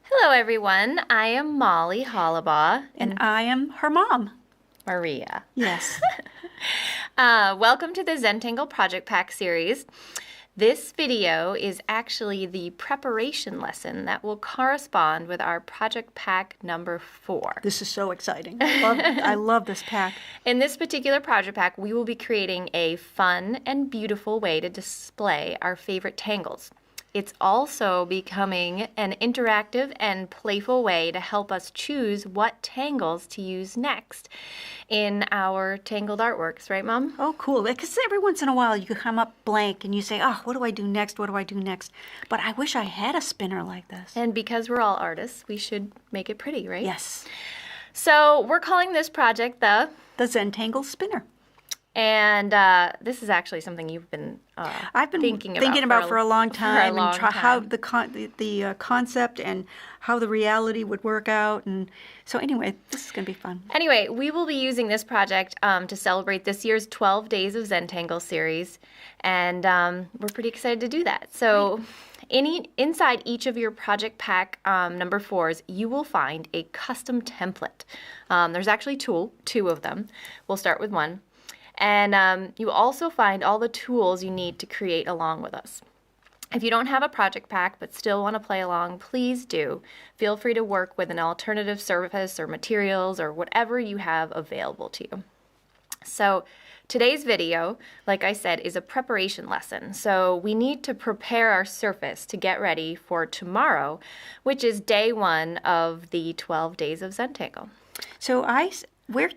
Hello, everyone. I am Molly Hollabaugh. And I am her mom. Maria. Yes. Welcome to the Zentangle Project Pack series. This video is actually the preparation lesson that will correspond with our Project Pack number 4. This is so exciting. I love this pack. In this particular project pack, we will be creating a fun and beautiful way to display our favorite tangles. It's also becoming an interactive and playful way to help us choose what tangles to use next in our tangled artworks, right, Mom? Oh, cool. Because every once in a while you could come up blank and you say, oh, what do I do next? What do I do next? But I wish I had a spinner like this. And because we're all artists, we should make it pretty, right? Yes. So we're calling this project the Zentangle spinner. And this is actually something you've been I've been thinking about for a long time, how the concept and how the reality would work out. And so anyway, this is going to be fun. Anyway, we will be using this project to celebrate this year's 12 Days of Zentangle series, and we're pretty excited to do that. So inside each of your project pack number 4s, you will find a custom template. There's actually two of them. We'll start with one. And you also find all the tools you need to create along with us. If you don't have a project pack but still want to play along, please do. Feel free to work with an alternative surface or materials or whatever you have available to you. So today's video, like I said, is a preparation lesson. So we need to prepare our surface to get ready for tomorrow, which is day 1 of the 12 Days of Zentangle. So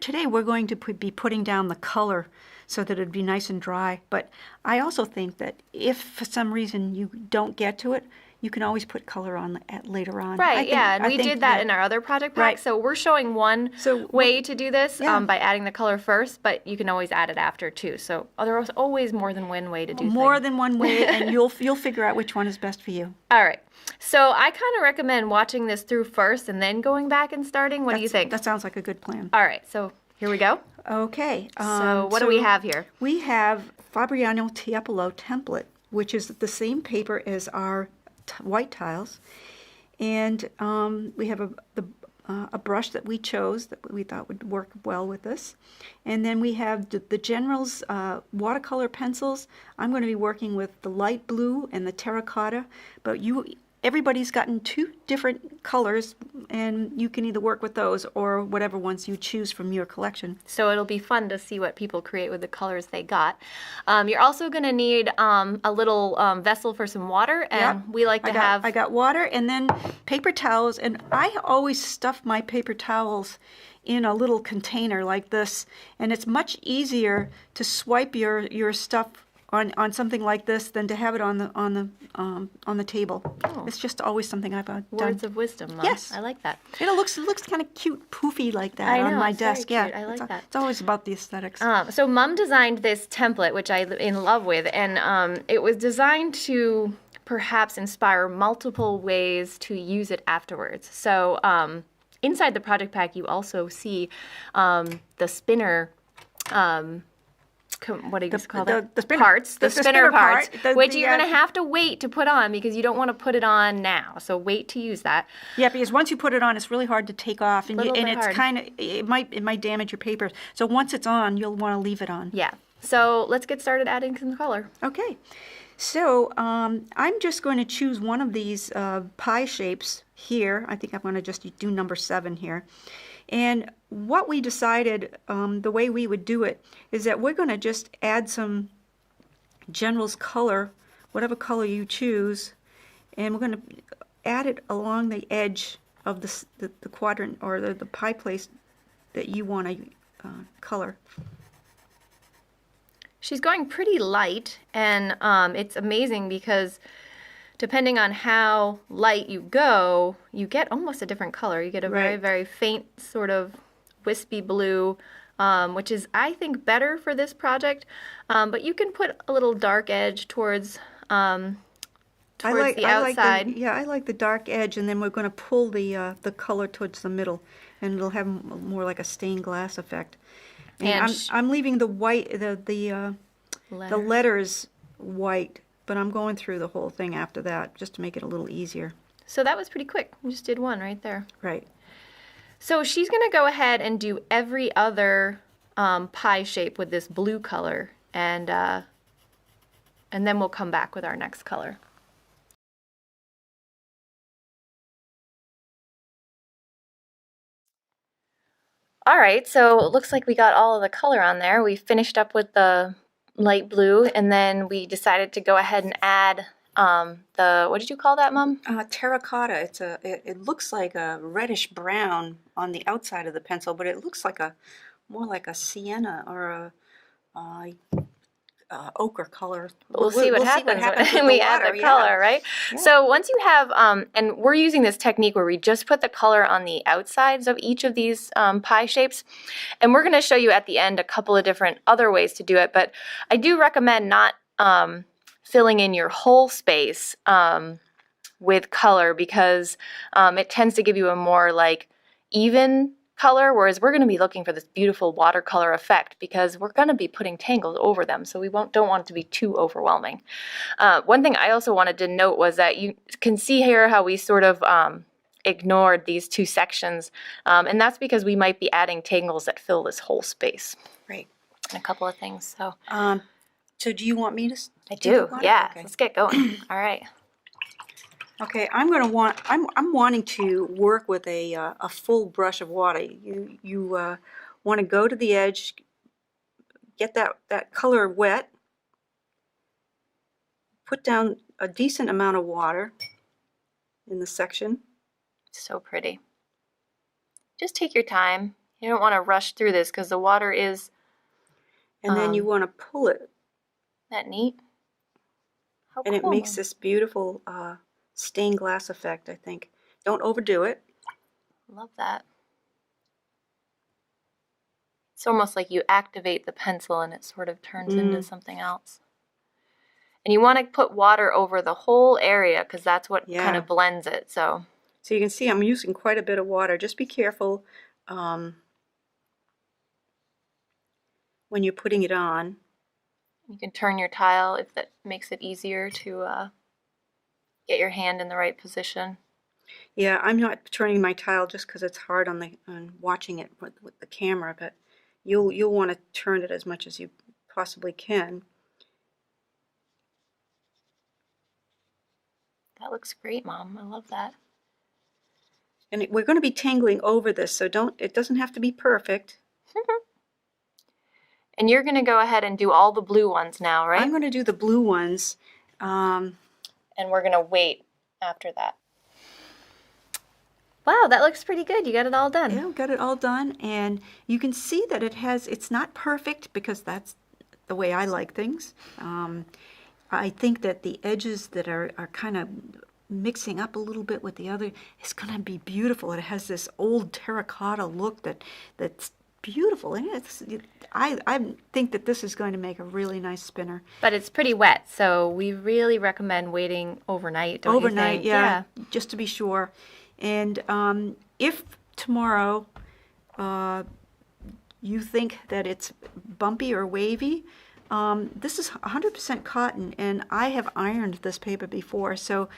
today we're going to be putting down the color so that it'd be nice and dry. But I also think that if for some reason you don't get to it, you can always put color on later on. Right, and we did that in our other project pack. Right. So we're showing one way to do this by adding the color first, but you can always add it after too. So there's always more than one way to do things. More than one way, and you'll figure out which one is best for you. All right. So I kind of recommend watching this through first and then going back and starting. What do you think? That sounds like a good plan. All right. So here we go. Okay. So what do we have here? We have Fabriano Tiepolo template, which is the same paper as our white tiles, and we have a brush that we chose that we thought would work well with this, and then we have the General's watercolor pencils. I'm going to be working with the light blue and the terracotta, but everybody's gotten 2 different colors, and you can either work with those or whatever ones you choose from your collection. So it'll be fun to see what people create with the colors they got. You're also going to need a little vessel for some water, and we like to have... I got water and then paper towels, and I always stuff my paper towels in a little container like this, and it's much easier to swipe your stuff on something like this than to have it on the table. Oh. It's just always something I've done. Words of wisdom, Mom. Yes, I like that. It looks kind of cute, poofy like that on my desk. Very cute. I like that. It's always about the aesthetics. So Mom designed this template, which I'm in love with, and it was designed to perhaps inspire multiple ways to use it afterwards. So inside the project pack, you also see the spinner. What do you call that? The spinner parts, the spinner parts, which you're going to have to wait to put on because you don't want to put it on now. So wait to use that. Yeah, because once you put it on, it's really hard to take off, and it's kind of it might damage your paper. So once it's on, you'll want to leave it on. Yeah. So let's get started adding some color. Okay. So I'm just going to choose one of these pie shapes here. I think I'm going to just do number 7 here. And what we decided, the way we would do it, is that we're going to just add some General's color, whatever color you choose, and we're going to add it along the edge of the quadrant or the pie place that you want to color. She's going pretty light, and it's amazing because depending on how light you go, you get almost a different color. You get a very, very faint sort of wispy blue, which is, I think, better for this project. But you can put a little dark edge towards the outside. I like the dark edge, and then we're going to pull the color towards the middle, and it'll have more like a stained glass effect. And I'm leaving the white, the letters white, but I'm going through the whole thing after that just to make it a little easier. So that was pretty quick. We just did one right there. Right. So she's going to go ahead and do every other pie shape with this blue color, and then we'll come back with our next color. All right, so it looks like we got all of the color on there. We finished up with the light blue, and then we decided to go ahead and add what did you call that, Mom? Terracotta. It looks like a reddish brown on the outside of the pencil, but it looks like more like a sienna or a ochre color. We'll see what happens when we add the color, right? Yeah. So once you have, and we're using this technique where we just put the color on the outsides of each of these pie shapes, and we're going to show you at the end a couple of different other ways to do it, but I do recommend not filling in your whole space with color because it tends to give you a more like even color, whereas we're going to be looking for this beautiful watercolor effect because we're going to be putting tangles over them, so we don't want it to be too overwhelming. One thing I also wanted to note was that you can see here how we sort of ignored these two sections, and that's because we might be adding tangles that fill this whole space. Right. And a couple of things. So do you want me to? I do. Yeah. Okay. Let's get going. All right. Okay, I'm wanting to work with a full brush of water. You want to go to the edge, get that color wet, put down a decent amount of water in the section. So pretty. Just take your time. You don't want to rush through this because the water is. And then you want to pull it. Isn't that neat? How and cool. It makes this beautiful stained glass effect, I think. Don't overdo it. Love that. It's almost like you activate the pencil and it sort of turns into something else. And you want to put water over the whole area because that's what kind of blends it. So you can see I'm using quite a bit of water. Just be careful when you're putting it on. You can turn your tile if that makes it easier to get your hand in the right position. Yeah, I'm not turning my tile just because it's hard on watching it with the camera, but you'll want to turn it as much as you possibly can. That looks great, Mom. I love that. And we're going to be tangling over this, so it doesn't have to be perfect. And you're going to go ahead and do all the blue ones now, right? I'm going to do the blue ones. And we're going to wait after that. Wow, that looks pretty good. You got it all done. Yeah, got it all done. And you can see that it's not perfect because that's the way I like things. I think that the edges that are kind of mixing up a little bit with the other is going to be beautiful. It has this old terracotta look that's beautiful. And I think that this is going to make a really nice spinner. But it's pretty wet, so we really recommend waiting overnight, don't you think? Yeah, just to be sure. And if tomorrow you think that it's bumpy or wavy, this is 100% cotton, and I have ironed this paper before, so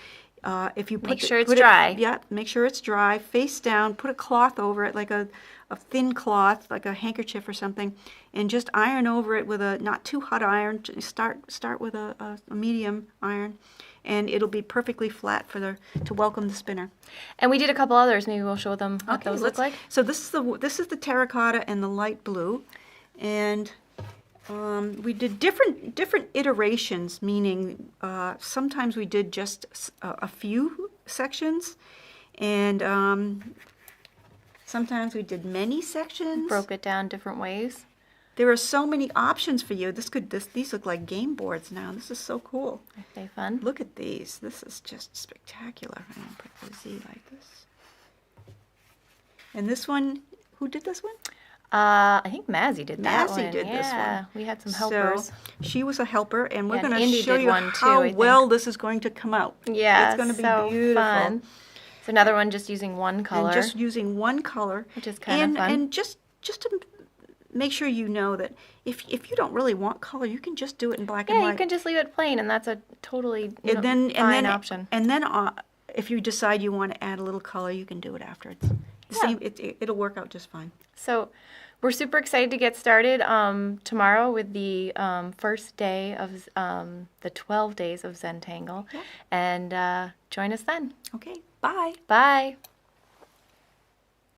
if you make sure it's dry. Make sure it's dry. Face down. Put a cloth over it, like a thin cloth, like a handkerchief or something, and just iron over it with a not too hot iron. Start with a medium iron, and it'll be perfectly flat to welcome the spinner. And we did a couple others. Maybe we'll show them what those look like. So this is the terracotta and the light blue, and we did different iterations, meaning sometimes we did just a few sections, and sometimes we did many sections. Broke it down different ways. There are so many options for you. These look like game boards now. This is so cool. Aren't they fun? Look at these. This is just spectacular. I'm gonna put the Z like this. And this one, who did this one? I think Mazzy did that one. Mazzy did this one. Yeah, we had some helpers. So she was a helper, and we're going to Indy show did you one how too, well this is going to come out. Yeah, it's going to be so beautiful. Fun. So another one just using one color. And just using one color. Which is kind of fun. And just to make sure you know that if you don't really want color, you can just do it in black and white. Yeah, you can just leave it plain, and that's a totally fine option. And then if you decide you want to add a little color, you can do it after. It's the Yeah. same. It'll work out just fine. So we're super excited to get started tomorrow with the first day of the 12 days of Zentangle. Yeah. And join us then. Okay. Bye. Bye.